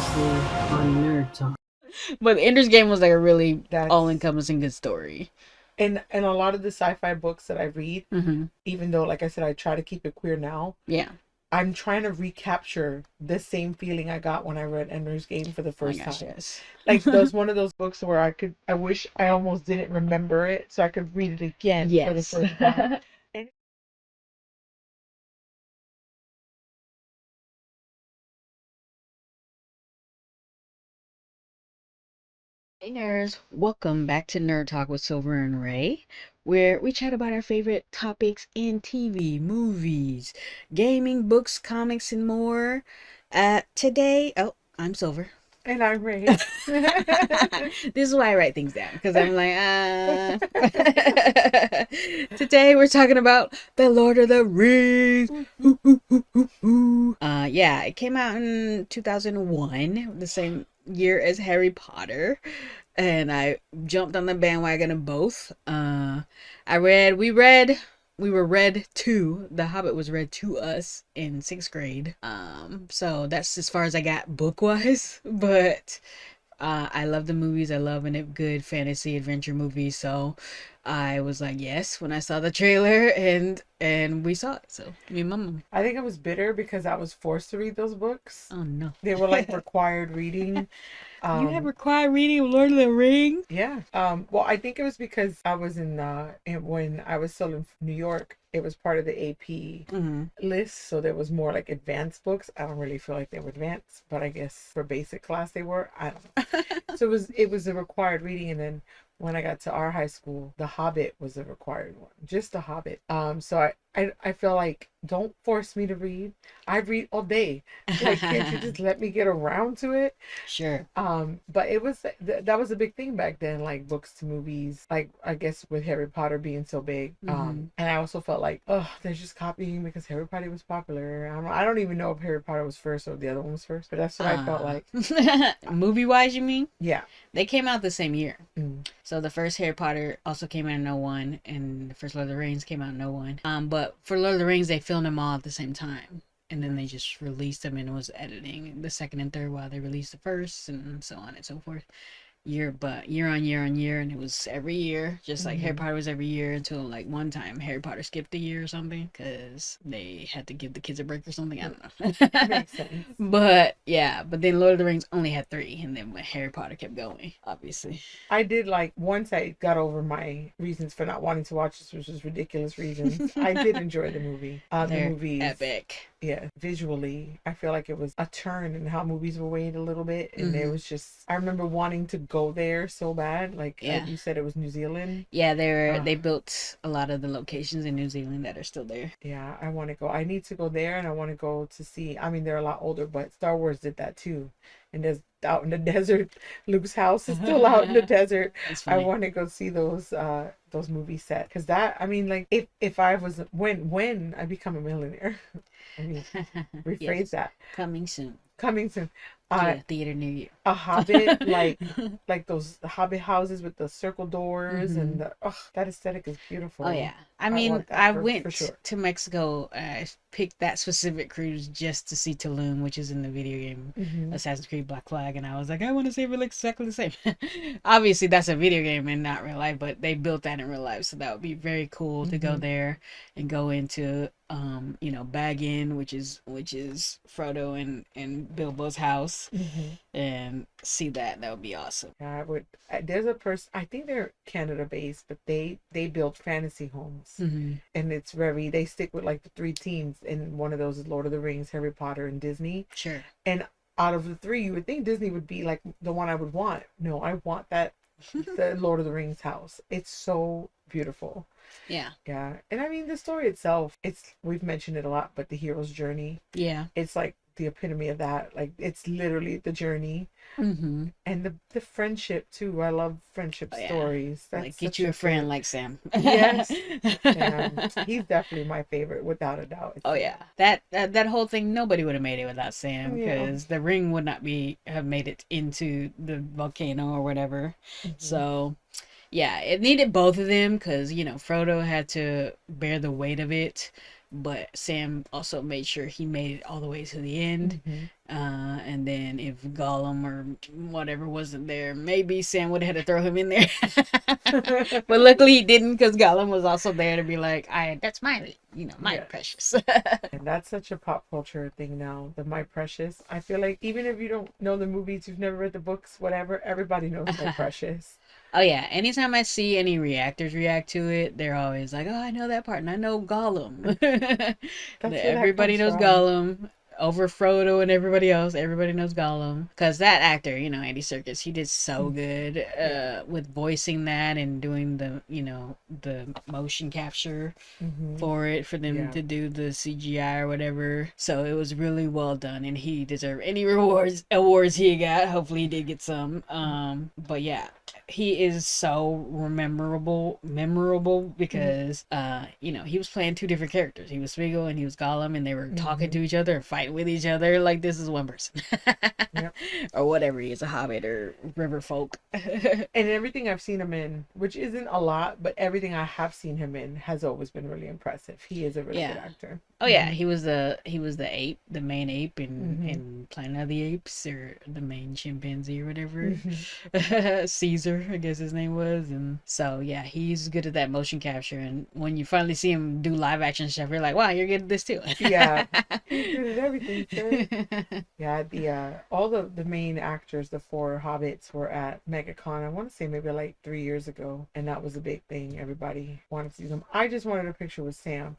previously on Nerd Talk. But Ender's Game was like a really That's all-encompassing good story. and a lot of the sci-fi books that I read, Mm-hmm. even though, like I said, I try to keep it queer now. Yeah. I'm trying to recapture the same feeling I got when I read Ender's Game for the Oh my first gosh, time. yes. Like those one of those books where I wish I almost didn't remember it so I could read it again for the Yes. first time. And Hey nerds, welcome back to Nerd Talk with Silver and Ray, where we chat about our favorite topics in TV, movies, gaming, books, comics, and more. Today, oh, I'm Silver. and I'm Ray. This is why I write things down, because I'm like, Today we're talking about The Lord of the Rings. Yeah, it came out in 2001, the same year as Harry Potter, and I jumped on the bandwagon of both. We were read to, The Hobbit was read to us in 6th grade. So that's as far as I got book wise, but I love the movies. I love a good fantasy adventure movie. So I was like, yes, when I saw the trailer and we saw it. So me and mama. I think I was bitter because I was forced to read those books. Oh no. They were like required reading. You had required reading of Lord of the Rings? Yeah. Well, I think it was because I was when I was still in New York, it was part of the AP list, so there was more like advanced books. I don't really feel like they were advanced, but I guess for basic class they were. I don't know. So it was a required reading, and then when I got to our high school, The Hobbit was a required one, just The Hobbit. So I feel like don't force me to read. I read all day. Like, can't you just let me get around to it? Sure. But it was that was a big thing back then, like books to movies. Like I guess with Harry Potter being so big, and I also felt like, oh, they're just copying because Harry Potter was popular. I don't even know if Harry Potter was first or the other one was first, but that's what I felt like. Movie wise, you mean? Yeah. They came out the same year. Mm. So the first Harry Potter also came out in '01, and the first Lord of the Rings came out in '01. But for Lord of the Rings, they filmed them all at the same time. And then they just released them and was editing the second and third while they released the first, and so on and so forth. Year on year on year, and it was every year, just like Harry Potter was every year, until like one time Harry Potter skipped a year or something because they had to give the kids a break or something. I don't know. Makes sense. But yeah, but then Lord of the Rings only had 3, and then Harry Potter kept going, obviously. I did, like, once I got over my reasons for not wanting to watch this, which was ridiculous reasons. I did enjoy the movie. The They're movies, epic. yeah, visually, I feel like it was a turn in how movies were made a little bit, and it was just, I remember wanting to go there so bad. Like you said, it was New Zealand. Yeah, they built a lot of the locations in New Zealand that are still there. Yeah, I want to go. I need to go there, and I want to go to see. I mean, they're a lot older, but Star Wars did that too. And there's out in the desert. Luke's house is still out in the desert. I want to go see those movie sets, because that, I mean, like, if I was when I become a millionaire, I mean, rephrase that. Coming soon. Coming soon. Theater near you. A Hobbit, like those Hobbit houses with the circle doors, and that aesthetic is beautiful. Oh yeah, I mean, want that I for went sure. to Mexico. I picked that specific cruise just to see Tulum, which is in the video game Assassin's Creed Black Flag, and I was like, I want to see if it looks exactly the same. Obviously, that's a video game and not real life, but they built that in real life, so that would be very cool to go there and go into Bag Inn, which is Frodo and Bilbo's house, and see that. That would be awesome. Yeah, I would. There's a person. I think they're Canada based, but they build fantasy homes, and it's they stick with like the 3 teams, and one of those is Lord of the Rings, Harry Potter, and Disney. Sure. And out of the 3, you would think Disney would be like the one I would want. No, I want the Lord of the Rings house. It's so beautiful. Yeah. Yeah. And I mean, the story itself, we've mentioned it a lot, but the hero's journey. Yeah. It's like the epitome of that. Like, it's literally the journey. And the friendship too. I love friendship stories. That's like, get you a friend like Sam. Yes. Sam. He's definitely my favorite, without a doubt. Oh yeah, that whole thing, nobody would have made it without Sam, because the ring would not have made it into the volcano or whatever. So yeah, it needed both of them, because Frodo had to bear the weight of it, but Sam also made sure he made it all the way to the end. And then if Gollum or whatever wasn't there, maybe Sam would have had to throw him in there. But luckily he didn't, because Gollum was also there to be like, that's my, my precious. And that's such a pop culture thing now, the My Precious. I feel like even if you don't know the movies, you've never read the books, whatever, everybody knows My Precious. Oh yeah, anytime I see any reactors react to it, they're always like, "Oh, I know that part, and I know Gollum." Everybody knows Gollum over Frodo and everybody else. Everybody knows Gollum, because that actor, Andy Serkis, he did so good with voicing that and doing the motion capture for them to do the CGI or whatever. So it was really well done, and he deserved any awards he got. Hopefully he did get some. But yeah, he is so memorable because he was playing two different characters. He was Smeagol and he was Gollum, and they were talking to each other and fighting with each other like this is one person. Or whatever he is, a hobbit or river folk. And everything I've seen him in, which isn't a lot, but everything I have seen him in has always been really impressive. He is a really good actor. Oh yeah, he was the ape, the main ape in Planet of the Apes, or the main chimpanzee or whatever. Caesar, I guess his name was. And so yeah, he's good at that motion capture, and when you finally see him do live action stuff, you're like, wow, you're good at this too. Yeah, he's good at everything, sir. Yeah, all the main actors, the four hobbits, were at MegaCon. I want to say maybe like 3 years ago, and that was a big thing. Everybody wanted to see them. I just wanted a picture with Sam.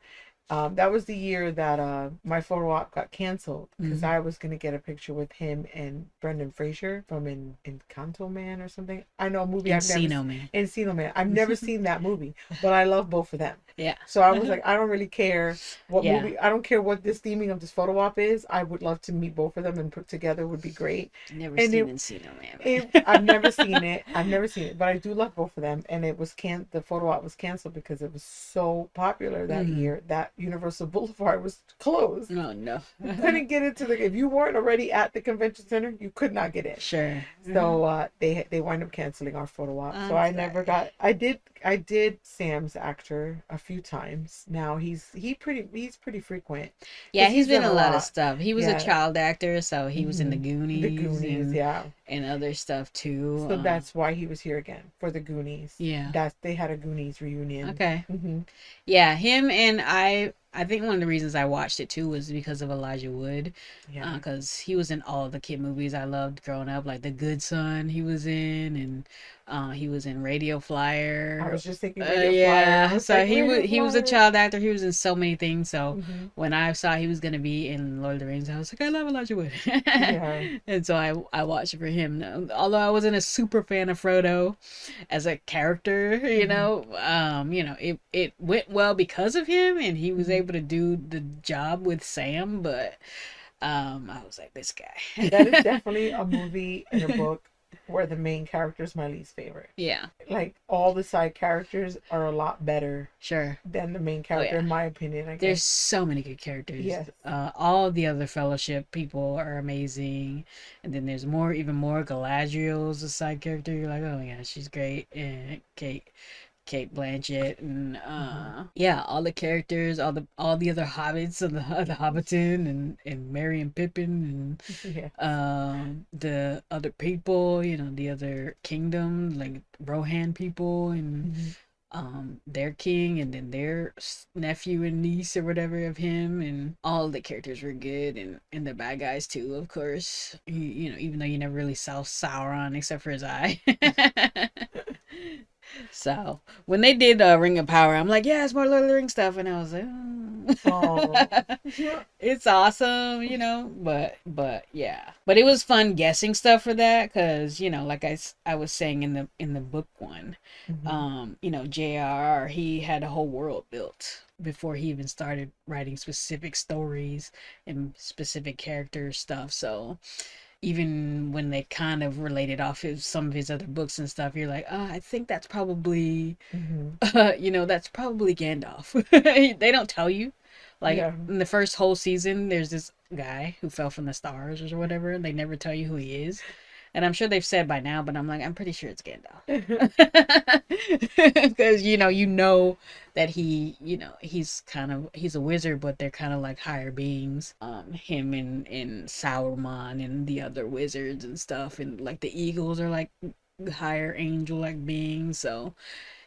That was the year that my photo op got canceled, because I was going to get a picture with him and Brendan Fraser from Encanto Man or something. I know a movie Encino Man. Encino Man. I've never seen that movie, but I love both of them. Yeah. So I was like, I don't really care what movie. I don't care what this theming of this photo op is. I would love to meet both of them and put together would be great. Never seen Encino Man. I've never seen it. But I do love both of them. And it was the photo op was canceled because it was so popular that year that Universal Boulevard was closed. Oh no. You couldn't get into if you weren't already at the convention center, you could not get in. Sure. So they wind up canceling our photo op. So I never got. I did Sam's actor a few times. Now he's pretty frequent. Yeah, he's been a lot of stuff. He was a child actor, so he was in the Goonies. The Goonies, and other stuff too. So that's why he was here again, for the Goonies. Yeah. They had a Goonies reunion. Okay. Yeah, him, and I think one of the reasons I watched it too was because of Elijah Wood. Yeah. Because he was in all of the kid movies I loved growing up, like The Good Son he was in, and he was in Radio Flyer. I was just thinking Radio Flyer. So he was a child actor. He was in so many things. So when I saw he was gonna be in Lord of the Rings, I was like, I love Elijah Wood. And so I watched for him. Although I wasn't a super fan of Frodo as a character, it went well because of him, and he was able to do the job with Sam. But I was like, this guy. That is definitely a movie and a book where the main character is my least favorite. Yeah. Like, all the side characters are a lot better than the main character, in my opinion. I guess. There's so many good characters. Yes. All of the other Fellowship people are amazing. And then there's even more. Galadriel's a side character. You're like, oh my gosh, she's great. And Kate Blanchett, and all the characters, all the other hobbits of the Hobbiton, and Merry and Pippin, and the other people, the other kingdom, like Rohan people, and their king, and then their nephew and niece or whatever of him, and all the characters were good, and the bad guys too, of course. Even though you never really saw Sauron except for his eye. So when they did Ring of Power, I'm like, yeah, it's more Lord of the Rings stuff, and I was like, it's awesome, but yeah, but it was fun guessing stuff for that, because like I was saying in the book one, J.R.R. he had a whole world built before he even started writing specific stories and specific character stuff. So even when they kind of related off some of his other books and stuff, you're like, I think that's probably, that's probably Gandalf. They don't tell you. Like, in the first whole season, there's this guy who fell from the stars or whatever, and they never tell you who he is. And I'm sure they've said by now, but I'm like, I'm pretty sure it's Gandalf. Because, you know that he's a wizard, but they're kind of like higher beings. Him and Sauron and the other wizards and stuff. And like the eagles are like higher angel like beings. So,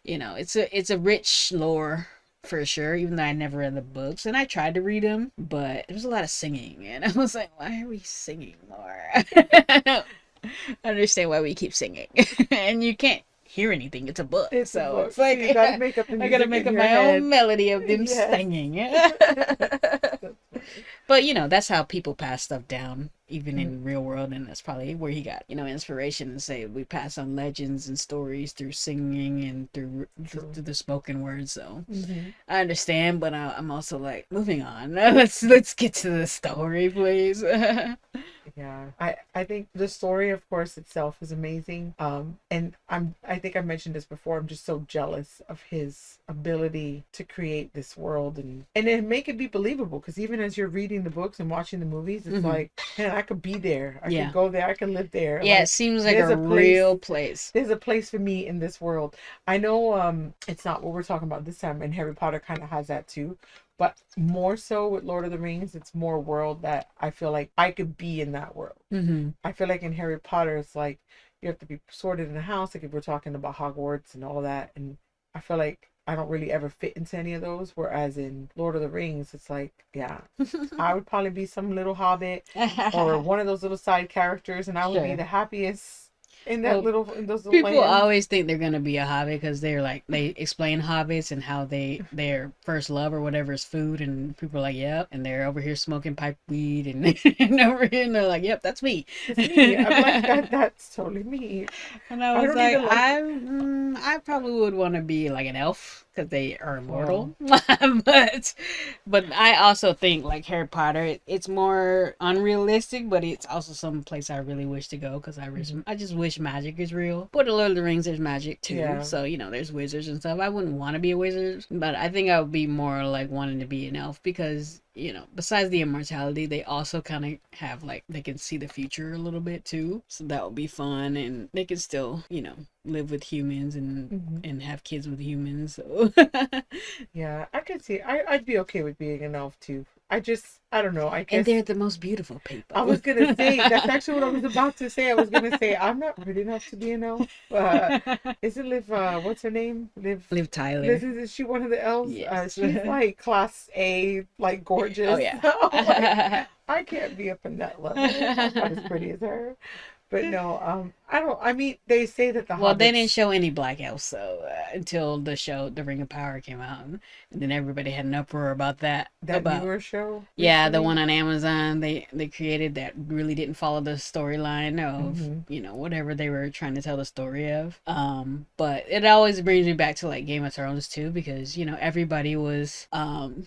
it's a rich lore for sure, even though I never read the books, and I tried to read them, but there was a lot of singing, and I was like, why are we singing more? I don't understand why we keep singing. And you can't hear anything, it's a book. It's a So book. it's like, So you gotta make up the I gotta music make in up your my head. own melody of them Yes. singing. That's funny. But that's how people pass stuff down, even in real world, and that's probably where he got inspiration and say we pass on legends and stories through singing and through the spoken word. So I understand, but I'm also like, moving on. Let's get to the story, please. Yeah, I think the story, of course, itself is amazing. And I think I mentioned this before. I'm just so jealous of his ability to create this world and then make it be believable. Because even as you're reading the books and watching the movies, it's like, man, I could be there. I could go there. I could live there. Yeah, like, it seems like a real place. There's a place for me in this world. I know it's not what we're talking about this time, and Harry Potter kind of has that too. But more so with Lord of the Rings, it's more world that I feel like I could be in that world. I feel like in Harry Potter, it's like you have to be sorted in a house. Like if we're talking about Hogwarts and all that. And I feel like I don't really ever fit into any of those. Whereas in Lord of the Rings, it's like, yeah, I would probably be some little hobbit or one of those little side characters. And I would be the happiest in that in those little people lands. always think they're gonna be a hobbit because they're like, they explain hobbits and how their first love or whatever is food, and people are like, yep, and they're over here smoking pipe weed and, and over here and they're like, yep, that's me. It's me. I'm like, that's totally me. And I was like, I probably would want to be like an elf because they are immortal. but I also think like Harry Potter, it's more unrealistic, but it's also some place I really wish to go because I just wish magic is real. But in Lord of the Rings, there's magic too. Yeah. So there's wizards and stuff. I wouldn't want to be a wizard, but I think I would be more like wanting to be an elf because besides the immortality, they also kind of have like, they can see the future a little bit too. So that would be fun, and they can still, live with humans and have kids with humans. So yeah, I could see. I'd be okay with being an elf too. I don't know. I guess. And they're the most beautiful people. I was gonna say that's actually what I was about to say. I was gonna say I'm not pretty enough to be an elf. Isn't Liv? What's her name? Liv Tyler. Is she one of the elves? Yes. She's like class A, like gorgeous. Oh yeah. Like, I can't be up in that level. I'm not as pretty as her. But no, I mean, they say that the Well, hobbits... they didn't show any black elves, so until the show, The Ring of Power came out, and then everybody had an uproar about that. newer show. Yeah, the one on Amazon they created that really didn't follow the storyline of whatever they were trying to tell the story of. But it always brings me back to like Game of Thrones too, because everybody was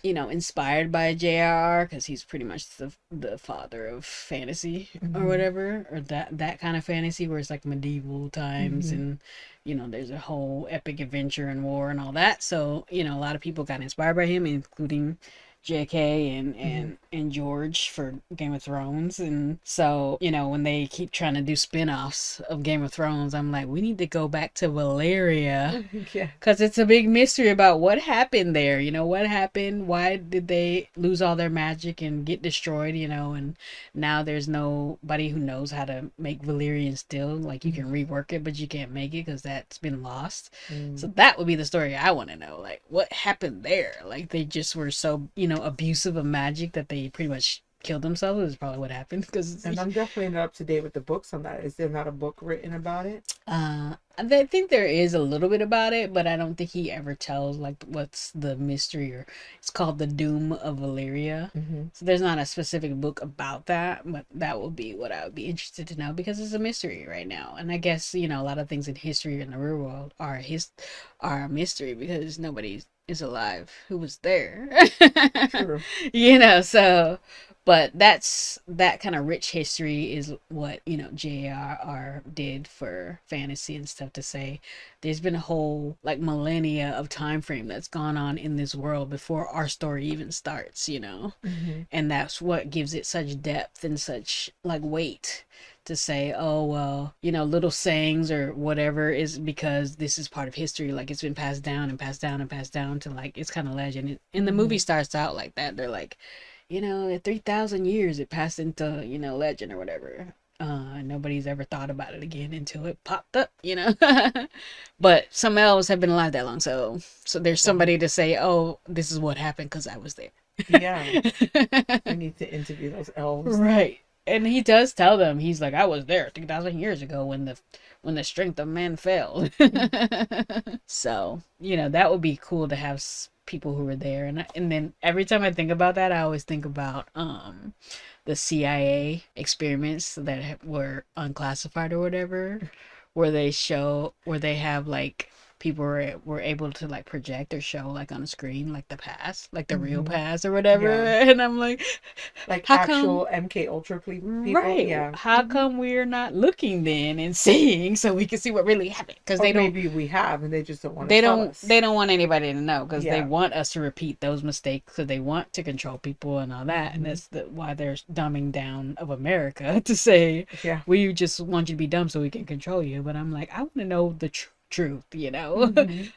inspired by J.R.R. because he's pretty much the father of fantasy or whatever, or that kind of fantasy where it's like medieval times and there's a whole epic adventure and war and all that. So a lot of people got inspired by him, including JK and George for Game of Thrones. And so when they keep trying to do spin-offs of Game of Thrones, I'm like, we need to go back to Valyria. Yeah, because it's a big mystery about what happened there. What happened, why did they lose all their magic and get destroyed, and now there's nobody who knows how to make Valyrian still. Like, you can rework it, but you can't make it because that's been lost. So that would be the story I want to know. Like, what happened there? Like, they just were so abusive of magic that they pretty much killed themselves is probably what happened. And I'm definitely not up to date with the books on that. Is there not a book written about it? I think there is a little bit about it, but I don't think he ever tells like what's the mystery, or it's called the Doom of Valyria. So there's not a specific book about that, but that will be what I would be interested to know because it's a mystery right now. And I guess a lot of things in history in the real world are a mystery because nobody is alive who was there. True. So. But that kind of rich history is what, you know, J.R.R. did for fantasy and stuff, to say there's been a whole like millennia of time frame that's gone on in this world before our story even starts, you know. And that's what gives it such depth and such like weight, to say, oh well, you know, little sayings or whatever is because this is part of history, like it's been passed down and passed down and passed down to like it's kind of legend. And the movie starts out like that. They're like, you know, at 3,000 years it passed into, you know, legend or whatever. Nobody's ever thought about it again until it popped up, you know. But some elves have been alive that long, so there's somebody to say, oh, this is what happened because I was there. Yeah. I need to interview those elves. Right. And he does tell them, he's like, I was there 3,000 years ago when the strength of man failed. So, you know, that would be cool to have people who were there. And then every time I think about that, I always think about the CIA experiments that were unclassified or whatever, where they have like people were able to like project or show like on a screen like the past, like the real past or whatever. And I'm like how actual come, MK Ultra people. right? Yeah. How come we're not looking then and seeing so we can see what really happened? Because they don't. Maybe we have, and they just don't want to tell us. They don't want anybody to know because they want us to repeat those mistakes. So they want to control people and all that, and that's why they're dumbing down of America to say, we just want you to be dumb so we can control you. But I'm like, I want to know the truth, you know.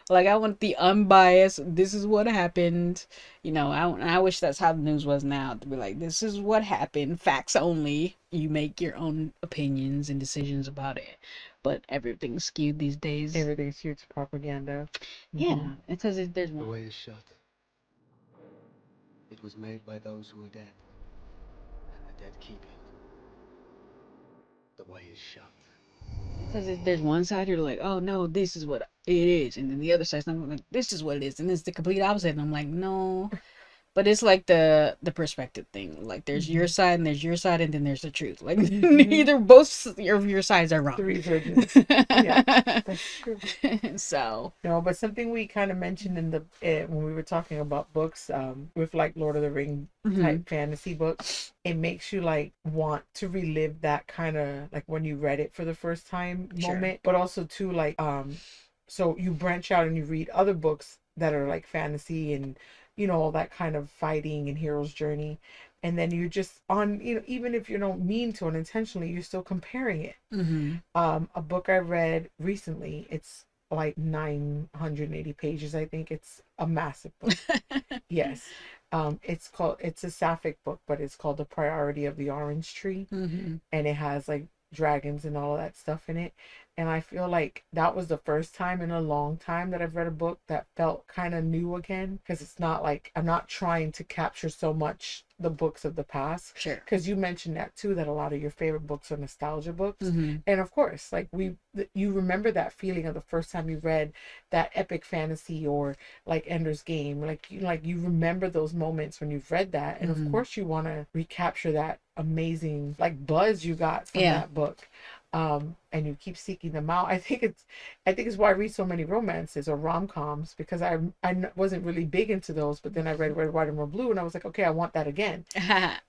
Like I want the unbiased, this is what happened, you know. I wish that's how the news was now, to be like, this is what happened, facts only, you make your own opinions and decisions about it. But everything's skewed these days. Everything's skewed to propaganda. Yeah, because there's The way is shut. It was made by those who are dead, and the dead keep it. The way is shut. because there's one side you're like, oh no, this is what it is, and then the other side's like, this is what it is, and it's the complete opposite. And I'm like, no. But it's like the perspective thing. Like there's your side and there's your side, and then there's the truth. Like neither both of your sides are wrong. Three virgins. Yeah, that's true. So no, but something we kind of mentioned in the when we were talking about books, with like Lord of the Ring type fantasy books, it makes you like want to relive that kind of like when you read it for the first time moment, but also too like so you branch out and you read other books that are like fantasy and, you know, all that kind of fighting and hero's journey, and then you're just on, you know, even if you don't mean to unintentionally, you're still comparing it. A book I read recently, it's like 980 pages, I think. It's a massive book. Yes. It's a sapphic book, but it's called The Priority of the Orange Tree, and it has like dragons and all of that stuff in it. And I feel like that was the first time in a long time that I've read a book that felt kind of new again, because it's not like I'm not trying to capture so much the books of the past. Sure. Because you mentioned that too, that a lot of your favorite books are nostalgia books. And of course, like you remember that feeling of the first time you read that epic fantasy or like Ender's Game. Like you remember those moments when you've read that, and of course you want to recapture that amazing like buzz you got from that book. And you keep seeking them out. I think it's why I read so many romances or rom-coms, because I wasn't really big into those, but then I read Red, White, and More Blue, and I was like, okay, I want that again.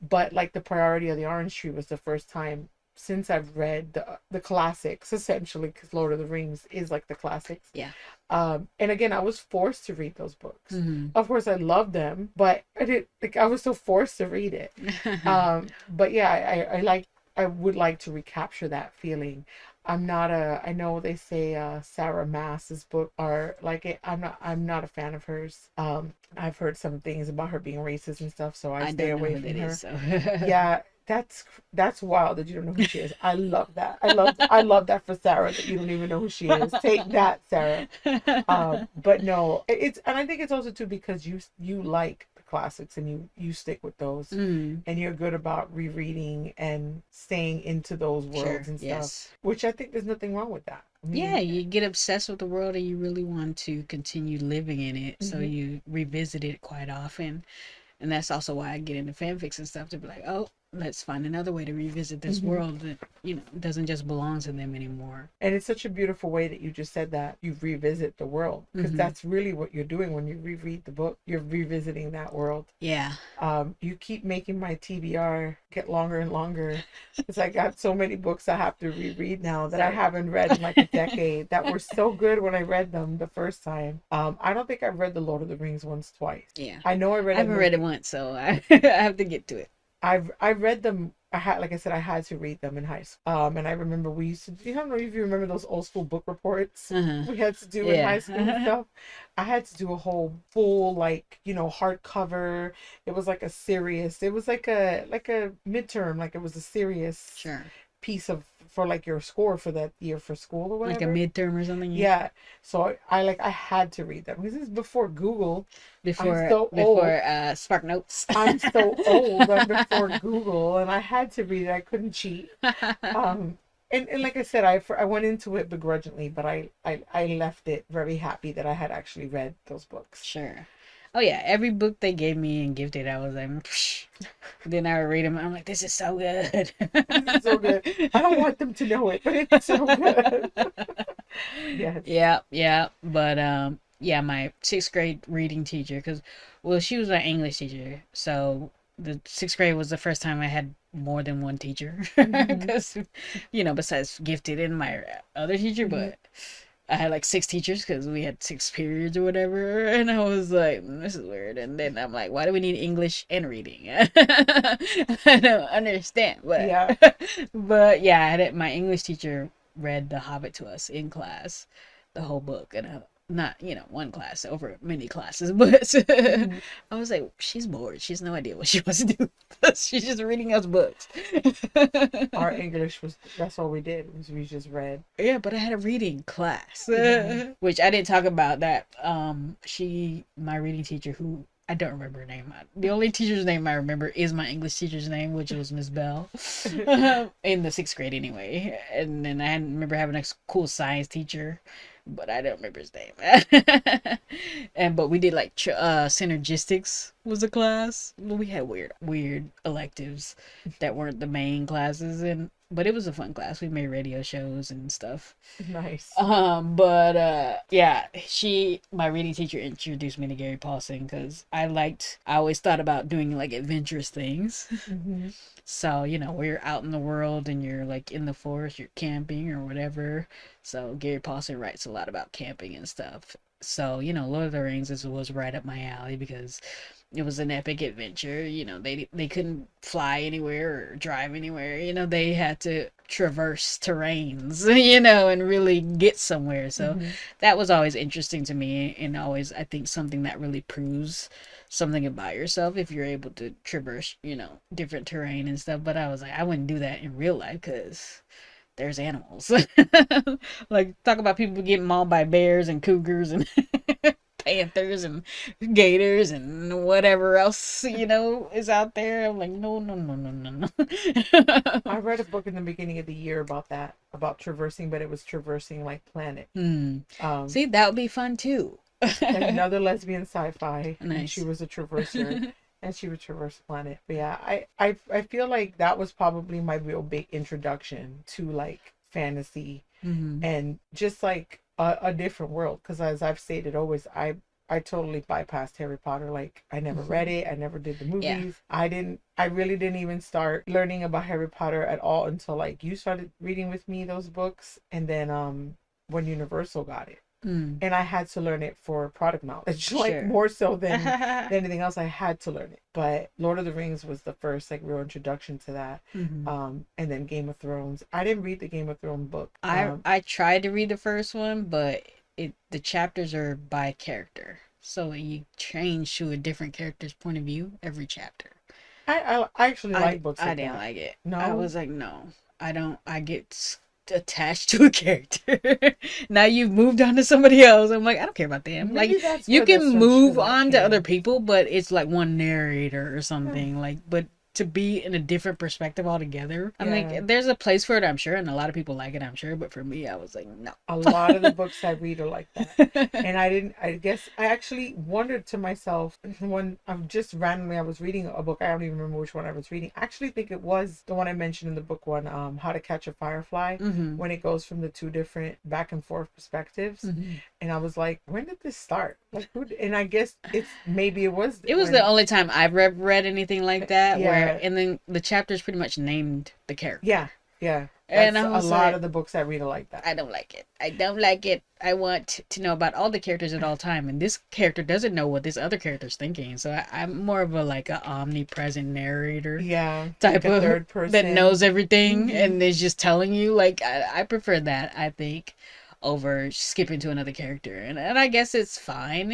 But like The Priority of the Orange Tree was the first time since I've read the classics, essentially, because Lord of the Rings is like the classics. Yeah. And again, I was forced to read those books. Of course, I loved them, but I was so forced to read it. But yeah, I would like to recapture that feeling. I know they say Sarah Maas's book are like I'm not a fan of hers. I've heard some things about her being racist and stuff, so I stay away from her. So. Yeah, that's wild that you don't know who she is. I love that. I love that for Sarah, that you don't even know who she is. Take that, Sarah. But no, and I think it's also too because you like classics and you stick with those, and you're good about rereading and staying into those worlds and stuff, which I think there's nothing wrong with that. I mean, you get obsessed with the world and you really want to continue living in it, so you revisit it quite often. And that's also why I get into fanfics and stuff, to be like, oh, let's find another way to revisit this world that, you know, doesn't just belong to them anymore. And it's such a beautiful way that you just said that you revisit the world, because that's really what you're doing when you reread the book. You're revisiting that world. Yeah. You keep making my TBR get longer and longer, because I got so many books I have to reread now that I haven't read in like a decade that were so good when I read them the first time. I don't think I've read the Lord of the Rings once, twice. Yeah. I know I haven't read it once, so I have to get to it. I've read them. Like I said, I had to read them in high school. And I remember we used to, I don't know if you remember those old school book reports we had to do in high school and stuff. I had to do a whole full, like, you know, hardcover. It was like a serious, it was like a midterm, like it was a serious piece of, for like your score for that year for school or whatever. Like a midterm or something? Yeah. So I had to read them. This is before Google. Before Spark Notes. I'm so old. I'm before Google, and I had to read it. I couldn't cheat. And like I said, I went into it begrudgingly, but I left it very happy that I had actually read those books. Sure. Oh yeah, every book they gave me and gifted, I was like, psh. Then I would read them. I'm like, this is so good. This is so good. I don't want them to know it, but it's so good. Yes. Yeah. But yeah, my 6th grade reading teacher, because she was an English teacher, so the 6th grade was the first time I had more than one teacher, because you know, besides gifted and my other teacher, but I had like 6 teachers because we had 6 periods or whatever, and I was like, this is weird. And then I'm like, why do we need English and reading? I don't understand. But but yeah, I had it. My English teacher read The Hobbit to us in class, the whole book, and not, you know, one class, over many classes, but I was like, she's bored. She has no idea what she wants to do. She's just reading us books. Our English that's all we did, was we just read. Yeah, but I had a reading class, which I didn't talk about that. My reading teacher, who I don't remember her name. The only teacher's name I remember is my English teacher's name, which was Miss Bell, in the 6th grade anyway. And then I remember having a cool science teacher, but I don't remember his name. But we did like synergistics was a class. Well, we had weird electives that weren't the main classes, but it was a fun class. We made radio shows and stuff. Nice. Yeah, my reading teacher introduced me to Gary Paulson because I always thought about doing like adventurous things. So, you know, we're out in the world and you're like in the forest, you're camping or whatever. So Gary Paulson writes a lot about camping and stuff. So, you know, Lord of the Rings was right up my alley because it was an epic adventure. You know, they couldn't fly anywhere or drive anywhere. You know, they had to traverse terrains, you know, and really get somewhere. So that was always interesting to me, and always, I think, something that really proves something about yourself if you're able to traverse, you know, different terrain and stuff. But I was like, I wouldn't do that in real life because there's animals. Like, talk about people getting mauled by bears and cougars and panthers and gators and whatever else, you know, is out there. I'm like, no. I read a book in the beginning of the year about that, about traversing, but it was traversing like planet. See, that would be fun too. Another lesbian sci-fi. Nice. And she was a traverser. And she would traverse the planet. But yeah, I feel like that was probably my real big introduction to like fantasy and just like a different world. Because as I've stated always, I totally bypassed Harry Potter. Like, I never read it. I never did the movies. Yeah. I really didn't even start learning about Harry Potter at all until like you started reading with me those books. And then when Universal got it. And I had to learn it for product knowledge, like more so than anything else. I had to learn it. But Lord of the Rings was the first like real introduction to that. And then Game of Thrones. I didn't read the Game of Thrones book. I tried to read the first one, but the chapters are by character, so you change to a different character's point of view every chapter. I actually like books. I didn't like it. No, I was like, no, I don't. I get attached to a character. Now you've moved on to somebody else. I'm like, I don't care about them. Maybe like, you can move on to other people, but it's like one narrator or something. Like, but to be in a different perspective altogether. I'm Yeah. like, there's a place for it, I'm sure, and a lot of people like it, I'm sure, but for me, I was like, no. A lot of the books I read are like that. And I guess I actually wondered to myself when I was reading a book. I don't even remember which one I was reading. I actually think it was the one I mentioned in the book one, How to Catch a Firefly, when it goes from the two different back and forth perspectives. And I was like, when did this start? Like, and I guess maybe it was the only time I've read anything like that, Yeah. and then the chapters pretty much named the character. Yeah. And That's I was a lot like, of the books I read are like that. I don't like it. I want to know about all the characters at all time, and this character doesn't know what this other character's thinking. So I'm more of a omnipresent narrator. Yeah, Type like a of third person that knows everything and is just telling you. Like I prefer that, I think, over skipping to another character, and I guess it's fine.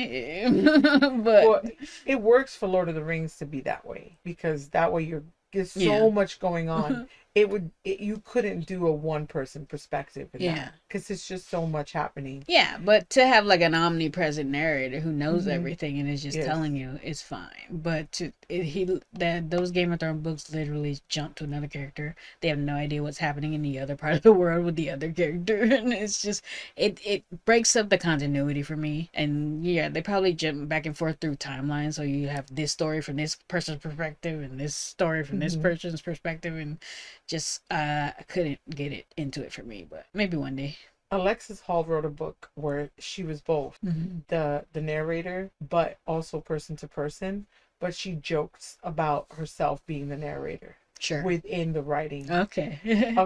But Well, it works for Lord of the Rings to be that way, because that way there's so much going on. You couldn't do a one person perspective in that, because it's just so much happening. Yeah, but to have like an omnipresent narrator who knows everything and is just telling you, it's fine. But those Game of Thrones books literally jump to another character. They have no idea what's happening in the other part of the world with the other character, and it's just it breaks up the continuity for me. And yeah, they probably jump back and forth through timelines, so you have this story from this person's perspective and this story from this person's perspective, and just I couldn't get it into it for me. But maybe one day. Alexis Hall wrote a book where she was both the narrator, but also person to person. But she jokes about herself being the narrator within the writing of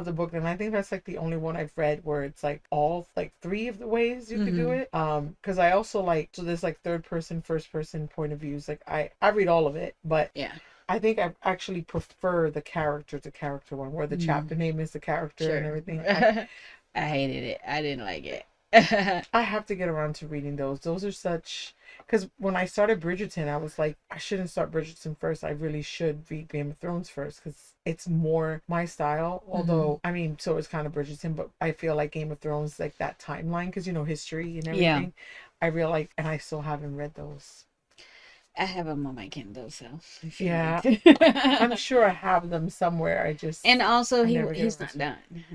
the book. And I think that's like the only one I've read where it's like all like three of the ways you could do it. Because I also so there's like third person, first person point of views. Like I read all of it, but I think I actually prefer the character to character one, where the chapter name is the character and everything. I hated it. I didn't like it. I have to get around to reading those. Those are such... Because when I started Bridgerton, I was like, I shouldn't start Bridgerton first. I really should read Game of Thrones first, because it's more my style. Although, I mean, so it's kind of Bridgerton, but I feel like Game of Thrones, like that timeline, because, history and everything. I really like, and I still haven't read those. I have them on my Kindle, so yeah, I'm sure I have them somewhere. And also he's not done.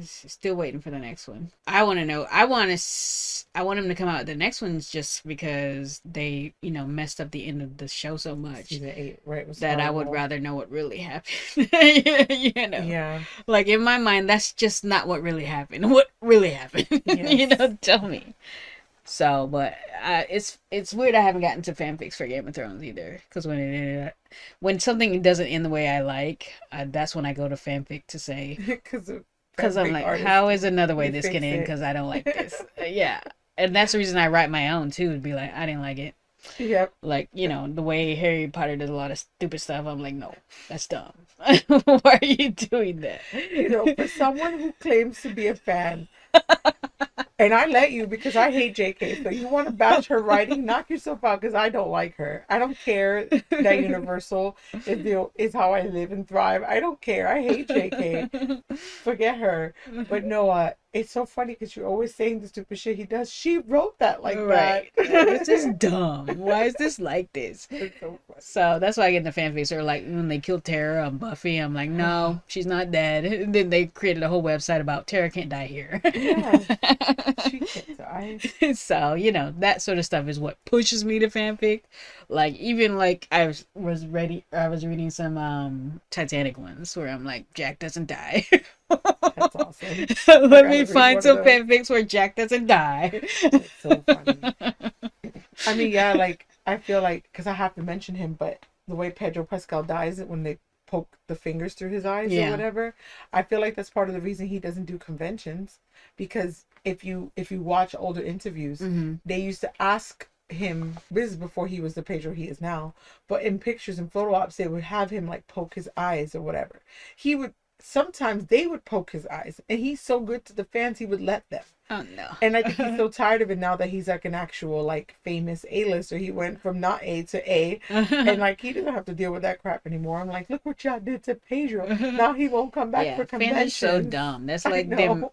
Still waiting for the next one. I want to know. I want him to come out with the next ones, just because they messed up the end of the show so much. Season 8, right? That horrible. I would rather know what really happened. Yeah. Like in my mind, that's just not what really happened. What really happened? Yes. Tell me. So, but it's weird I haven't gotten to fanfics for Game of Thrones either, because when something doesn't end the way I like, that's when I go to fanfic to say, because I'm like, how is another way this can end? Because I don't like this. Yeah, and that's the reason I write my own too, to be like, I didn't like it. Yep. Like, the way Harry Potter does a lot of stupid stuff, I'm like, no, that's dumb. Why are you doing that? For someone who claims to be a fan. And I let you, because I hate JK. So you want to bash her writing? Knock yourself out, because I don't like her. I don't care that Universal is how I live and thrive. I don't care. I hate JK. Forget her. But no, it's so funny because you're always saying the stupid shit he does. She wrote that like that. This is dumb. Why is this like this? It's so funny. So that's why I get in the fanfics. Or like when they killed Tara on Buffy, I'm like, no, she's not dead. And then they created a whole website about Tara can't die here. Yeah. She can't die. So, that sort of stuff is what pushes me to fanfic. Like, even like I was reading some Titanic ones where I'm like, Jack doesn't die. That's awesome. Let me find some fanfics where Jack doesn't die. That's so funny. I mean, yeah, like, I feel like, because I have to mention him, but the way Pedro Pascal dies when they poke the fingers through his eyes or whatever, I feel like that's part of the reason he doesn't do conventions. Because if you watch older interviews, they used to ask him, this is before he was the Pedro he is now, but in pictures and photo ops, they would have him like poke his eyes or whatever. He would sometimes they would poke his eyes, and he's so good to the fans, he would let them. Oh no. And I think he's so tired of it now that he's like an actual like famous A-lister. He went from not A to A, and like he doesn't have to deal with that crap anymore. I'm like, look what y'all did to Pedro. Now he won't come back for convention. Fans are so dumb. That's like them,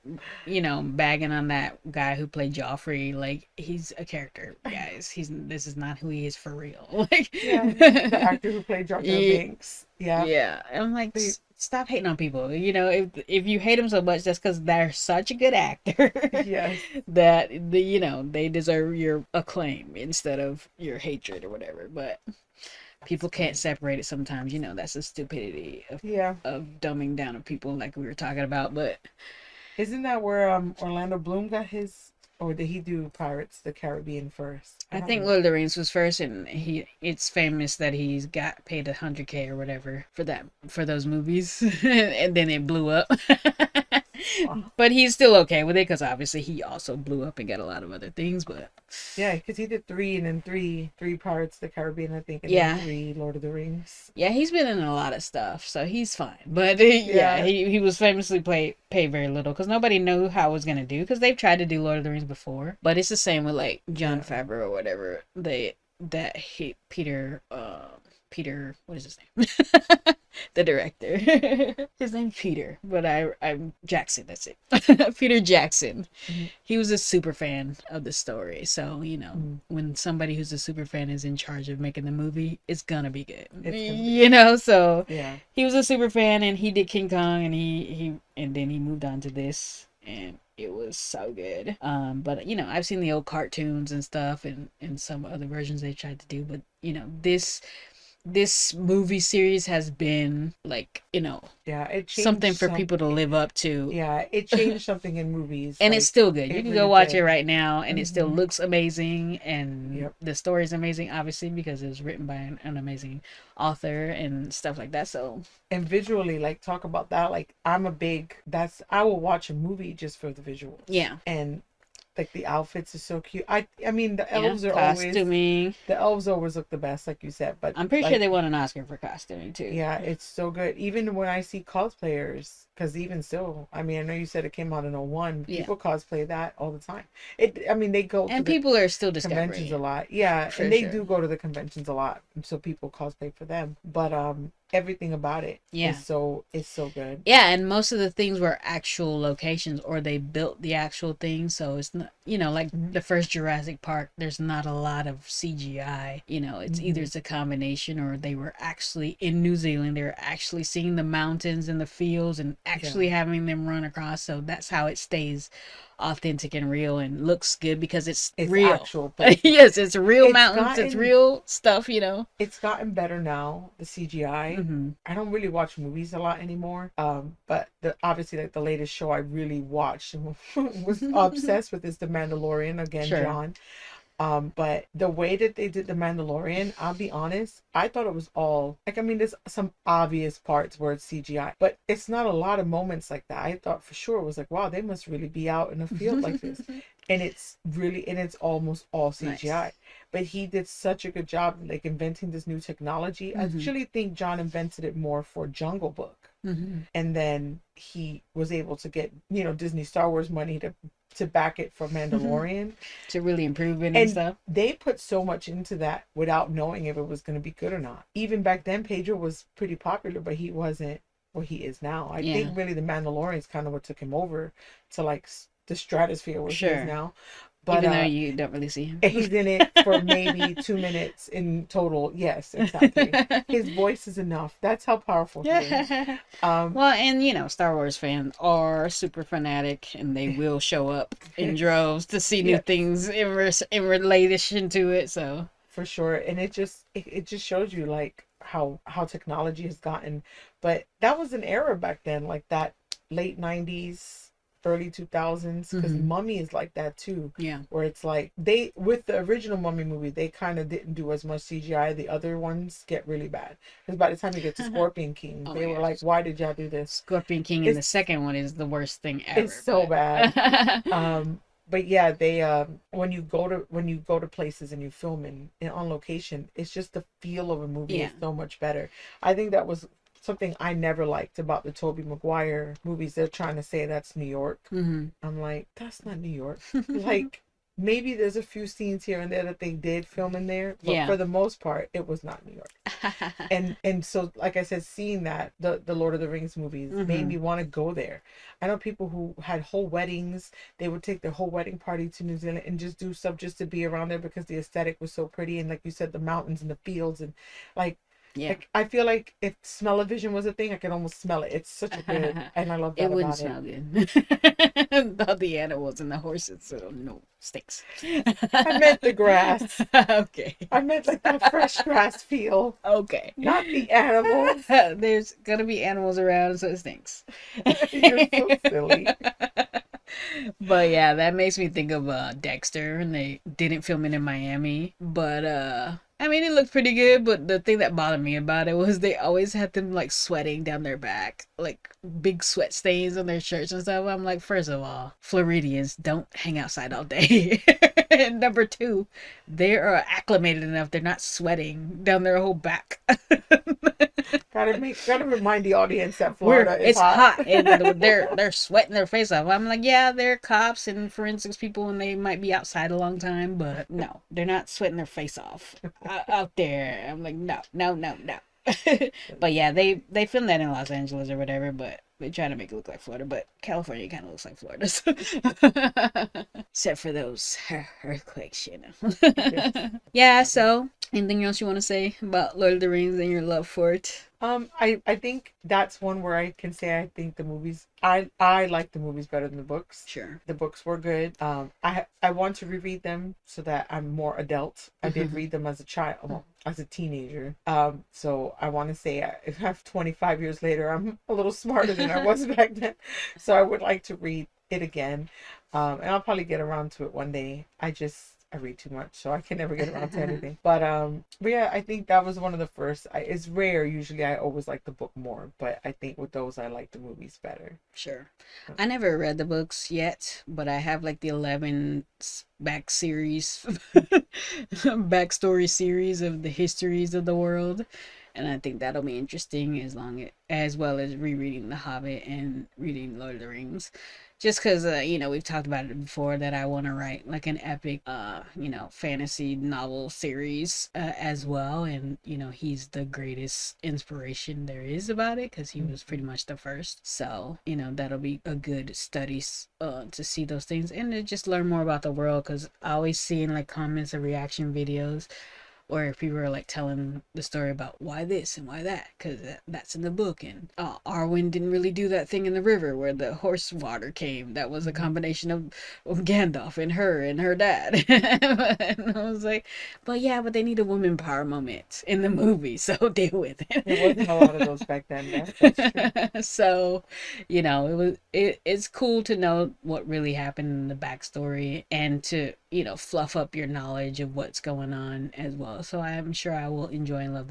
bagging on that guy who played Joffrey. Like, he's a character, guys. This is not who he is for real. Like, the actor who played Jar Jar Binks. Yeah. I'm like, stop hating on people. If you hate them so much, that's because they're such a good actor. Yes. That they deserve your acclaim instead of your hatred or whatever. But people can't separate it sometimes. That's the stupidity of dumbing down of people, like we were talking about. But isn't that where Orlando Bloom got his, or did he do Pirates of the Caribbean first? I think Lord of the Rings was first, and it's famous that he's got paid $100K or whatever for those movies, and then it blew up. But he's still okay with it because obviously he also blew up and got a lot of other things. But yeah, because he did 3 and then three Pirates of the Caribbean, I think, and then 3 Lord of the Rings. Yeah, he's been in a lot of stuff, so he's fine. But he was famously paid very little because nobody knew how it was gonna do, because they've tried to do Lord of the Rings before. But it's the same with like Jon Favreau or whatever. Peter, what is his name? The director. His name's Peter, but I'm Jackson, that's it. Peter Jackson. Mm-hmm. He was a super fan of the story. So, when somebody who's a super fan is in charge of making the movie, it's gonna be good. So he was a super fan, and he did King Kong, and then he moved on to this, and it was so good. But I've seen the old cartoons and stuff, and some other versions they tried to do, but this movie series has been like, it something for people to live up to. Yeah, it changed something in movies. And it's still good. You can go watch it right now, and it still looks amazing, and the story is amazing, obviously, because it was written by an amazing author and stuff like that. So, and visually, like, talk about that. Like, I will watch a movie just for the visuals. Yeah. And like the outfits are so cute. I mean the elves are costuming. The elves always look the best, like you said. But I'm pretty sure they won an Oscar for costuming too. Yeah, it's so good. Even when I see cosplayers, because even still, I mean, I know you said it came out in 2001. People cosplay that all the time. They go and to people are still discovering conventions a lot. Yeah, and they do go to the conventions a lot, so people cosplay for them. But everything about it is so good. Yeah, and most of the things were actual locations, or they built the actual things, so it's not, like the first Jurassic Park, there's not a lot of CGI. It's either it's a combination, or they were actually in New Zealand, they were actually seeing the mountains and the fields and actually having them run across, so that's how it stays authentic and real and looks good, because it's real. Actual Yes, it's real mountains, it's real stuff. It's gotten better now, the CGI. I don't really watch movies a lot anymore, but obviously like the latest show I really watched and was obsessed with is The Mandalorian again. John. But the way that they did The Mandalorian, I'll be honest, I thought it was all like, I mean, there's some obvious parts where it's CGI, but it's not a lot of moments like that. I thought for sure it was like, wow, they must really be out in a field like this. And it's almost all CGI. Nice. But he did such a good job like inventing this new technology. I actually think John invented it more for Jungle Book. And then he was able to get, Disney Star Wars money to back it for Mandalorian. To really improve it and stuff. They put so much into that without knowing if it was going to be good or not. Even back then, Pedro was pretty popular, but he wasn't what he is now. I think really The Mandalorian is kind of what took him over to like the stratosphere where he is now. But, even though you don't really see him. He's in it for maybe 2 minutes in total. Yes, exactly. His voice is enough. That's how powerful he is. Well, and Star Wars fans are super fanatic, and they will show up in droves to see new things in relation to it. So for sure, and it just shows you like how technology has gotten. But that was an era back then, like that late 90s. Early 2000s, because Mummy is like that too. Yeah, where it's like with the original Mummy movie, they kind of didn't do as much CGI. The other ones get really bad, because by the time you get to Scorpion King, they were like, "Why did y'all do this?" Scorpion King in the second one is the worst thing ever. It's so bad. But yeah, they when you go to places and you film in on location, it's just the feel of a movie is so much better. I think that was something I never liked about the Tobey Maguire movies. They're trying to say that's New York. Mm-hmm. I'm like, that's not New York. Like, maybe there's a few scenes here and there that they did film in there, but Yeah. for the most part, it was not New York. And so, like I said, seeing that the Lord of the Rings movies made me want to go there. I know people who had whole weddings. They would take their whole wedding party to New Zealand and just do stuff just to be around there because the aesthetic was so pretty, and like you said, the mountains and the fields, and like, Yeah. like I feel like if smell-o-vision was a thing, I could almost smell it. It's such a good, and I love that It wouldn't about smell it. good. All the animals and the horses, so no, stinks. I meant the grass. Okay. I meant like that fresh grass feel, Okay. not the animals. There's gonna be animals around, so it stinks. You're so silly. But yeah, that makes me think of Dexter, and they didn't film it in Miami. But I mean, it looked pretty good. But the thing that bothered me about it was they always had them like sweating down their back, like big sweat stains on their shirts and stuff. I'm like, first of all, Floridians don't hang outside all day. And number two, they are acclimated enough; they're not sweating down their whole back. Gotta remind the audience that Florida is It's hot. and they're sweating their face off. I'm like, yeah, they're cops and forensics people, and they might be outside a long time, but no, they're not sweating their face off out there. I'm like, no. But yeah, they filmed that in Los Angeles or whatever, but they try to make it look like Florida, but California kind of looks like Florida, except for those earthquakes, you know. Yes. Yeah. So, anything else you want to say about Lord of the Rings and your love for it? I think that's one where I can say I think the movies I like the movies better than the books. Sure. The books were good. I want to reread them so that I'm more adult. I did read them as a child, well, as a teenager. So I want to say if I'm 25 years later, I'm a little smarter than I was back then. So I would like to read it again. And I'll probably get around to it one day. I read too much, so I can never get around to anything. But yeah, I think that was one of the first. It's rare. Usually, I always like the book more, but I think with those, I like the movies better. Sure. I never read the books yet, but I have like the 11 backstory series of the histories of the world. And I think that'll be interesting as well as rereading The Hobbit and reading Lord of the Rings. Just because, we've talked about it before that I want to write like an epic, fantasy novel series as well. And, he's the greatest inspiration there is about it because he was pretty much the first. So, that'll be a good study to see those things and to just learn more about the world because I always see in like comments or reaction videos or if people are like telling the story about why this and why that, because that's in the book. And Arwen didn't really do that thing in the river where the horse water came. That was a combination of Gandalf and her dad. And I was like, but they need a woman power moment in the movie, so deal with it. There wasn't a lot of those back then. That's true. So, it's cool to know what really happened in the backstory and to fluff up your knowledge of what's going on as well. So I'm sure I will enjoy and love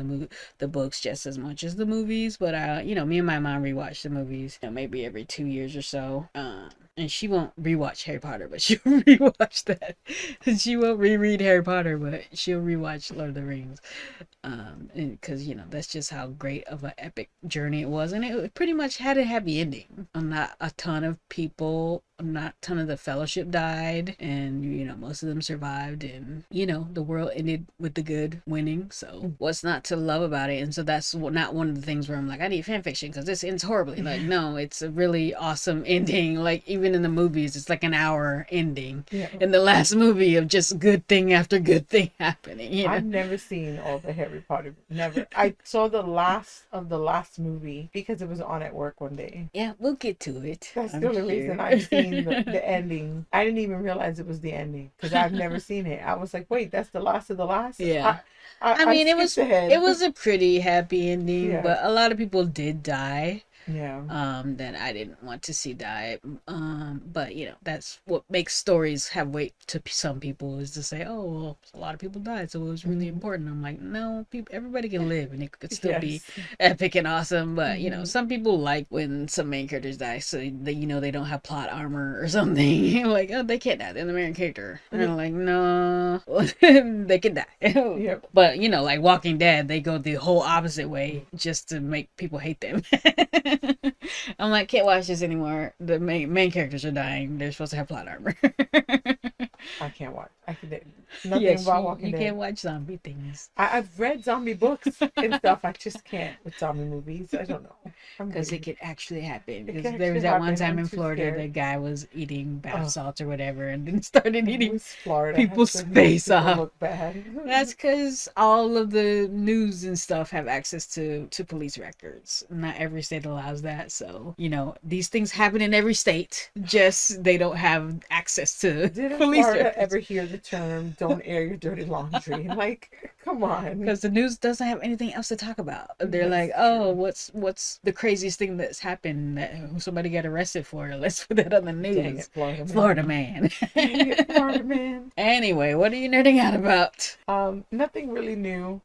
the books just as much as the movies. But me and my mom rewatch the movies, maybe every 2 years or so. And she won't rewatch Harry Potter, but she'll rewatch that. And she won't reread Harry Potter, but she'll rewatch Lord of the Rings. Because that's just how great of an epic journey it was, and it pretty much had a happy ending. Not a ton of people, not a ton of the Fellowship died, and most of them survived, and the world ended with the good winning. So what's not to love about it? And so that's not one of the things where I'm like, I need fan fiction because this ends horribly. Like, no, it's a really awesome ending. Like even in the movies, it's like an hour ending. Yeah. In the last movie of just good thing after good thing happening. I've never seen all the Harry Potter. Never. I saw the last movie because it was on at work one day. Yeah, we'll get to it. That's the only reason I've seen the ending. I didn't even realize it was the ending because I've never seen it. I was like, wait, that's the last of the last? Yeah. I mean, it was ahead. it was a pretty happy ending, Yeah. but a lot of people did die. Yeah. That I didn't want to see die. But you know, that's what makes stories have weight to some people, is to say, oh, well, a lot of people died, so it was really important. I'm like, no, people, everybody can live, and it could still be Yes. epic and awesome. But you know, some people like when some main characters die, so they, you know, they don't have plot armor or something. Like, oh, they can't die, they're the main character. And I'm like, no, they can die. Yep. But you know, like Walking Dead, they go the whole opposite way just to make people hate them. I'm like, can't watch this anymore. The main characters are dying. They're supposed to have plot armor. I can't watch. I can nothing Yes, about Walking you Dead. can't watch zombie things I've read zombie books and stuff. I just can't with zombie movies. I don't know. because it could actually happen. It Because could there was actually that one happen. time I'm in too Florida, scared. the guy was eating bath Oh. salts or whatever, and then started eating Who's Florida? people's Has to make face people off. Look bad. That's because all of the news and stuff have access to police records. Not every state allows that. So, you know, these things happen in every state. Just they don't have access to Didn't police Florida records. ever hear the term "don't air your dirty laundry"? Like, come on. Because the news doesn't have anything else to talk about. They're That's like, oh, true. what's the craziest thing that's happened that somebody got arrested for? Let's put that on the news. Dang it, Florida man. Florida man. Dang it, Florida man. Anyway, what are you nerding out about? Nothing really new.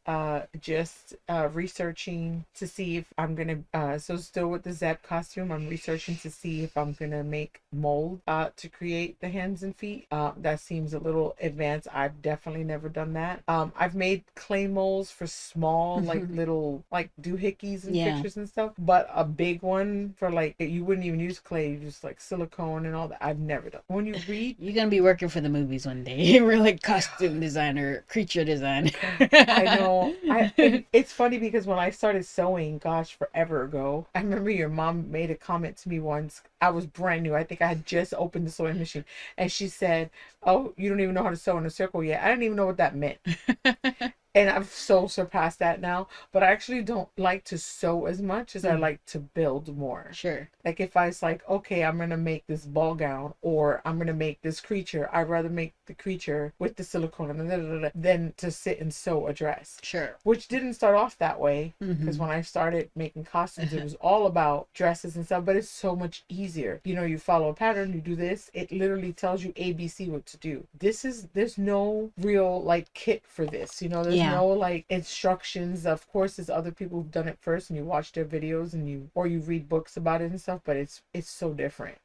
Just researching to see if I'm gonna. So still with the Zeb costume, I'm researching to see if I'm gonna make mold to create the hands and feet. That seems a little advanced. I've definitely never done that. I've made clay molds for small, like little, like doohickeys and pictures and stuff. But a big one for like you wouldn't even use clay, you just like silicone and all that. I've never done. When you read, You're gonna be working for the movies one day. We're like costume designer, creature designer. I know. And it's funny because when I started sewing, gosh, forever ago, I remember your mom made a comment to me once. I was brand new. I think I had just opened the sewing machine, and she said, "Oh, you don't even know how to sew in a circle yet." I didn't even know what that meant. And I've so surpassed that now. But I actually don't like to sew as much as I like to build more. Sure. Like if I was like, okay, I'm going to make this ball gown or I'm going to make this creature, I'd rather make the creature with the silicone and than to sit and sew a dress. Sure. Which didn't start off that way because when I started making costumes, it was all about dresses and stuff, but it's so much easier. You know, you follow a pattern, you do this, it literally tells you ABC what to do. There's no real like kit for this, you know, there's no like instructions. Of course, there's other people who've done it first and you watch their videos and you read books about it and stuff, but it's so different.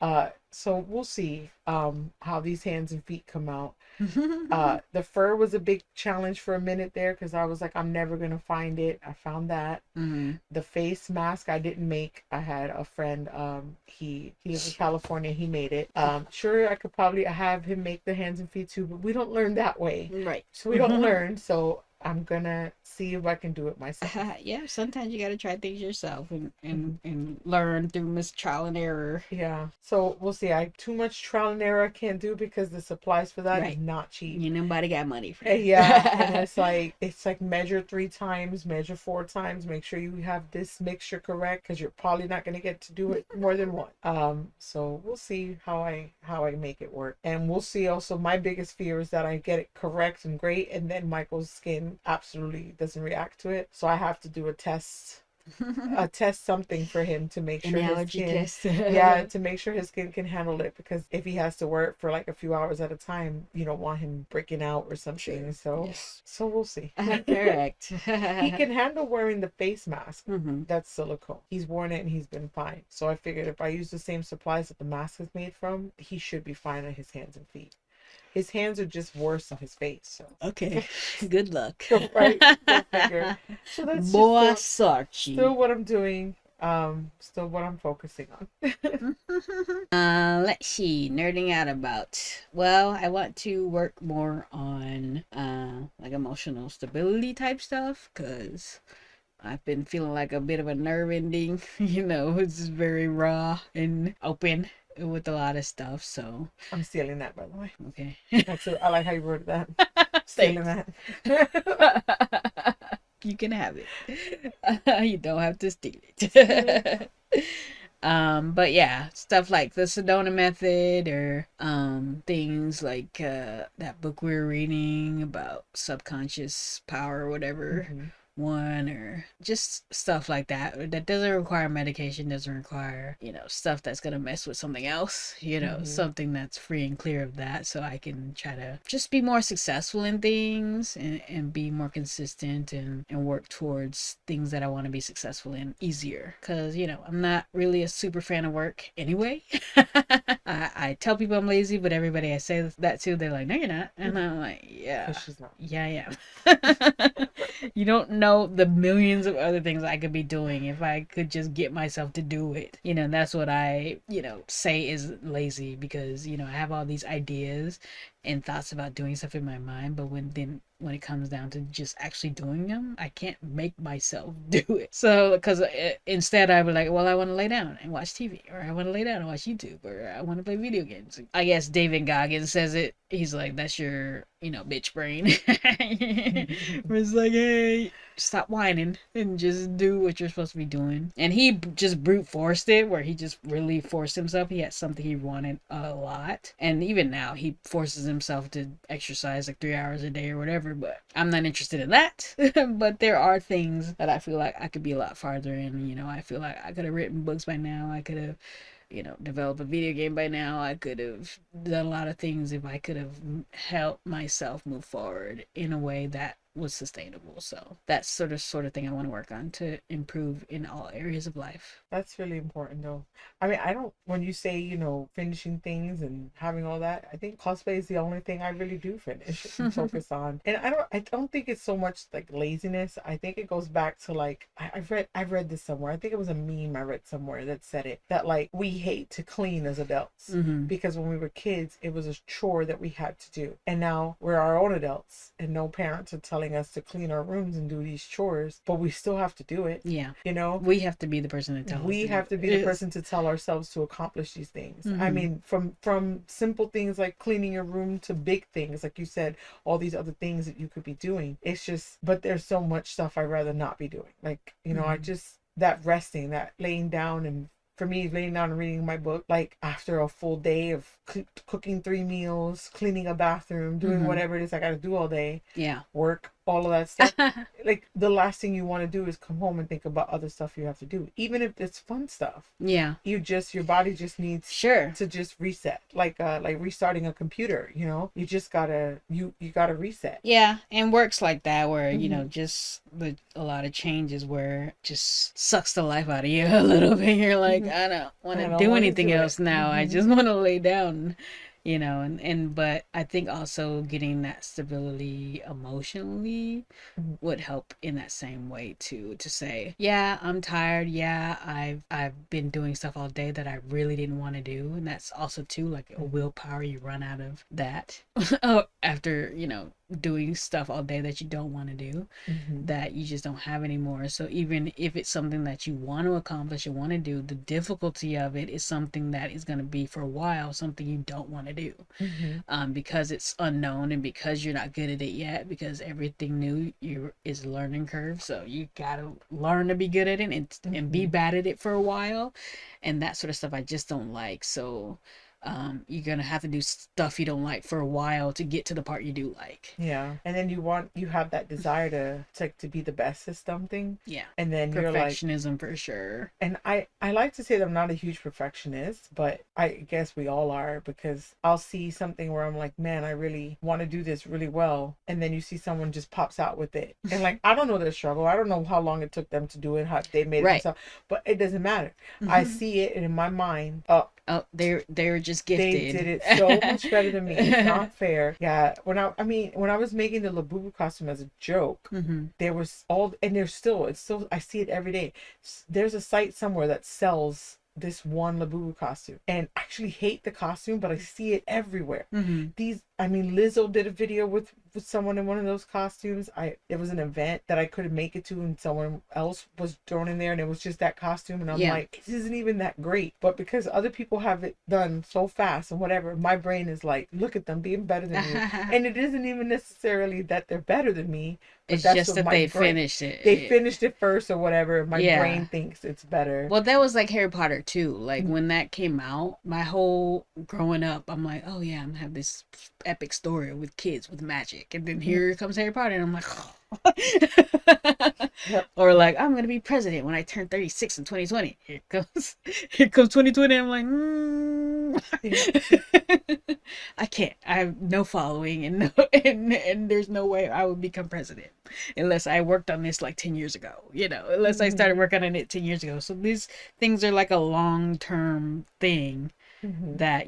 So we'll see how these hands and feet come out. The fur was a big challenge for a minute there because I was like, I'm never gonna find it. I found that. The face mask I didn't make. I had a friend, he lives in California, he made it. Sure, I could probably have him make the hands and feet too, but we don't learn that way. Right. So we don't learn, so I'm gonna see if I can do it myself. Yeah, sometimes you gotta try things yourself and learn through trial and error. Yeah, so we'll see. Too much trial and error I can't do because the supplies for that is not cheap. You nobody got money for that. Yeah, and it's like measure 3 times, measure 4 times, make sure you have this mixture correct because you're probably not gonna get to do it more than one. So we'll see how I make it work, and we'll see. Also, my biggest fear is that I get it correct and great, and then Michael's skin absolutely doesn't react to it, so I have to do a test something for him to make sure his skin to make sure his skin can handle it, because if he has to wear it for like a few hours at a time, you don't want him breaking out or something. So we'll see. Correct. He can handle wearing the face mask. That's silicone. He's worn it and he's been fine, so I figured if I use the same supplies that the mask is made from, he should be fine on his hands and feet. His hands are just worse than his face. So okay, good luck. Right, go figure. So that's still what I'm doing. Still what I'm focusing on. Let's see, nerding out about. Well, I want to work more on like emotional stability type stuff, because I've been feeling like a bit of a nerve ending. You know, it's just very raw and open with a lot of stuff, so I'm stealing that, by the way. Okay. I like how you wrote that. Stealing that. You can have it. You don't have to steal it. But yeah, stuff like the Sedona method, or things like that book we were reading about subconscious power or whatever. one, or just stuff like that that doesn't require medication, doesn't require, stuff that's gonna mess with something else, something that's free and clear of that, so I can try to just be more successful in things, and be more consistent, and work towards things that I want to be successful in easier, because I'm not really a super fan of work anyway. I tell people I'm lazy, but everybody I say that to, they're like, no, you're not. And I'm like, yeah, she's not. yeah, I am. You don't know the millions of other things I could be doing if I could just get myself to do it. That's what I, say is lazy, because, I have all these ideas and thoughts about doing stuff in my mind, but when it comes down to just actually doing them, I can't make myself do it. So, because instead I would like, well, I want to lay down and watch TV, or I want to lay down and watch YouTube, or I want to play video games. I guess David Goggins says it. He's like, that's your, bitch brain. Where it's like, hey, stop whining and just do what you're supposed to be doing. And he just brute forced it, where he just really forced himself. He had something he wanted a lot. And even now, he forces himself to exercise like 3 hours a day or whatever, but I'm not interested in that. But there are things that I feel like I could be a lot farther in. I feel like I could have written books by now. I could have develop a video game by now. I could have done a lot of things if I could have helped myself move forward in a way that was sustainable. So that's sort of thing I want to work on to improve in all areas of life. That's really important though. I mean, when you say, finishing things and having all that, I think cosplay is the only thing I really do finish and focus on. And I don't think it's so much like laziness. I think it goes back to like, I've read this somewhere. I think it was a meme I read somewhere that said it, that like we hate to clean as adults, because when we were kids, it was a chore that we had to do. And now we're our own adults and no parents are telling us to clean our rooms and do these chores, but we still have to do it. Yeah. We have to be the person to tell us. We have to be the person to tell ourselves to accomplish these things. I mean, from simple things like cleaning your room to big things, like you said, all these other things that you could be doing. It's just, but there's so much stuff I'd rather not be doing. Like, I just, that resting, that laying down, and for me, laying down and reading my book, like after a full day of cooking 3 meals, cleaning a bathroom, doing whatever it is I got to do all day, work, all of that stuff. Like the last thing you want to do is come home and think about other stuff you have to do, even if it's fun stuff. Yeah. Your body just needs to just reset, like restarting a computer. You just gotta you gotta reset. Yeah, and works like that where just with a lot of changes where it just sucks the life out of you a little bit. You're like, I don't want to do anything else now. I just want to lay down. But I think also getting that stability emotionally would help in that same way too, to say, yeah, I'm tired. Yeah, I've been doing stuff all day that I really didn't want to do. And that's also too like a willpower. You run out of that after, doing stuff all day that you don't want to do, that you just don't have anymore. So even if it's something that you want to accomplish and want to do, the difficulty of it is something that is going to be for a while something you don't want to do, because it's unknown and because you're not good at it yet, because everything new is a learning curve. So you gotta learn to be good at it and be bad at it for a while, and that sort of stuff I just don't like. So you're gonna have to do stuff you don't like for a while to get to the part you do like. Yeah, and then you have that desire to be the best at something. Yeah, and then you're like perfectionism for sure. And I like to say that I'm not a huge perfectionist, but I guess we all are, because I'll see something where I'm like, man, I really want to do this really well, and then you see someone just pops out with it, and like I don't know their struggle, I don't know how long it took them to do it, how they made it themselves, but it doesn't matter. I see it, and in my mind, they're just gifted. They did it so much better than me. It's not fair. Yeah. When I was making the Labubu costume as a joke, there was and there's still, I see it every day. There's a site somewhere that sells this one Labubu costume, and I actually hate the costume, but I see it everywhere. Lizzo did a video with someone in one of those costumes. It was an event that I couldn't make it to, and someone else was thrown in there, and it was just that costume, and I'm like, this isn't even that great, but because other people have it done so fast and whatever, my brain is like, look at them being better than me. And it isn't even necessarily that they're better than me, it's just that they finished it. They finished it first or whatever. My brain thinks it's better. Well, that was like Harry Potter too. Like when that came out, my whole growing up, I'm like, oh yeah, I'm gonna have this epic story with kids with magic. sick, and then here comes Harry Potter, and I'm like, Yep. or like, I'm gonna be president when I turn 36 in 2020. Here comes 2020. I'm like, I can't. I have no following, and no, and there's no way I would become president unless I worked on this like 10 years ago. Unless I started working on it 10 years ago. So these things are like a long-term thing that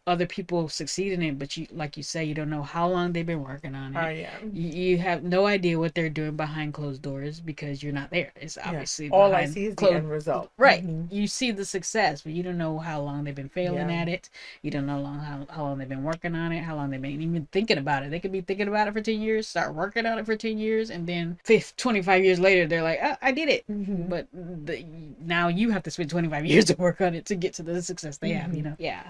other people succeed in it, but you, like you say, you don't know how long they've been working on it. Yeah. You have no idea what they're doing behind closed doors because you're not there. It's obviously all I see is the end result. Right. You see the success, but you don't know how long they've been failing at it. You don't know how long they've been working on it, how long they've been even thinking about it. They could be thinking about it for 10 years, start working on it for 10 years, and then 25 years later they're like, oh, I did it. But now you have to spend 25 years to work on it to get to the success they have. Yeah,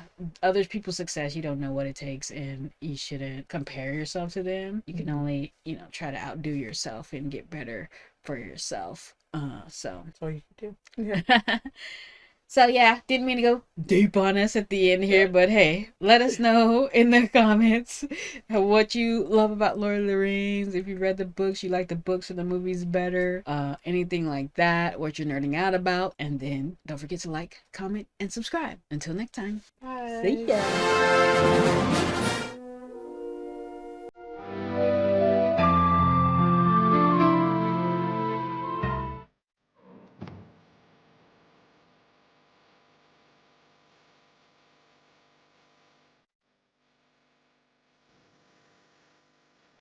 other people's success, you don't know what it takes, and you shouldn't compare yourself to them. You can only try to outdo yourself and get better for yourself. So that's all you can do. Yeah. So yeah, didn't mean to go deep on us at the end here, but hey, let us know in the comments what you love about Lord of the Rings. If you read the books, you like the books or the movies better, anything like that, what you're nerding out about. And then don't forget to like, comment, and subscribe. Until next time. Bye. See ya.